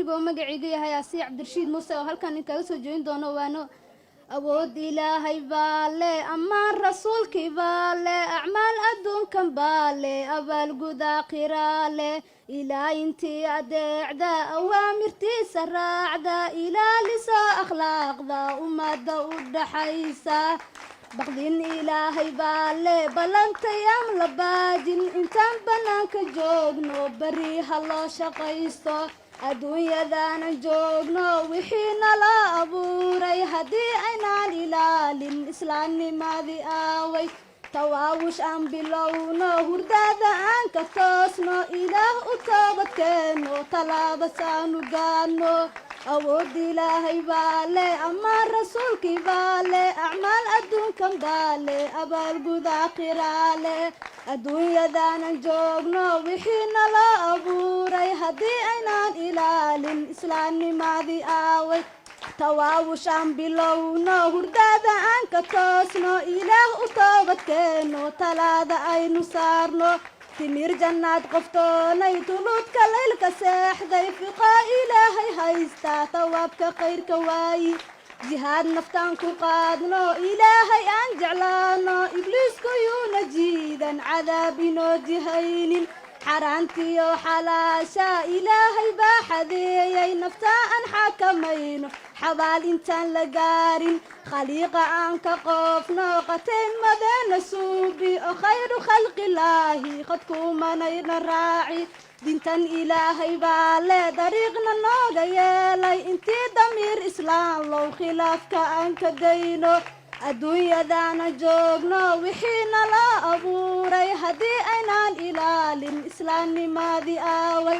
anigoo magacayga yahay Asiya Cabdirashiid Muuse oo halkan kaga soo jeedin doono waano awood ilaahay baale amaan rasuulkii baale acmaal adduunkan baale abaalguda qiraale ilaa intii adeecda awaamirtiisa raacda ilaalisa akhlaaqda ummadda u dhaxaysa baqdin ilaahay baale balantayam la baajin intaan banaanka joogno bari ha loo shaqaysto adduunyadaanan joogno wixii nala abuuray haddii aynaan ilaalin islaamnimadii aaway tawaawush aan bilowno hurdada aan ka toosno ilaah u toobadkeeno talaaba saanu gaadno awood ilaahay baale amaan rasuulkii baale acmaal adduunkan baale abaalguda qiraale adduunyadaanan joogno wixii nala abuuray haddii aynaan ilaalin islaamnimadii aaway tawaawush aan bilowno hurdada aan ka toosno ilaah u toobadkeeno talaada aynu saarno timir jannaad qoftoonay tuluudka laylka seexday fiqaa ilaahay haystaa tawaabka khayrka waayi jihaad naftaan ku qaadno ilaahay aan jeclaano ibliisku yuuna jiidan cadaab inoo jihaynin xaraantiyo xalaasha ilaahay baa xadeeyay naftaa aan xakamayno xabaal intaan la gaarin khaliiqa aan ka qoofno qateen madeena suubi oo khayru khalqilaahi qadkuumanayna raaci dintan ilaahay baa le dariiqna nooga yeelay intii damiir islaam low khilaafka aan ka dayno adduunyadaana joogno wixii nala abuuray haddii aynaan ilaalin islaamnimadii aaway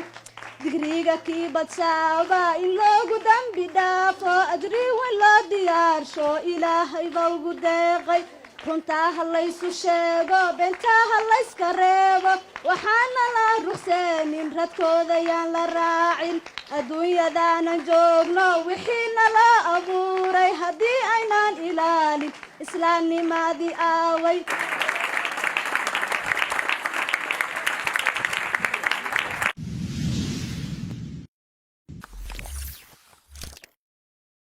digriga kii badsaaba in loogu dambi dhaafo ajri weyn loo diyaarsho ilaahay baa ugu deeqay runtaa ha laysu sheego beentaa ha layska reebo waxaana la ruqseenin radkooda yaan la raacin adduunyadaanan joogno wixii nala abuuray haddii aynaan ilaalin islaamnimadii aaway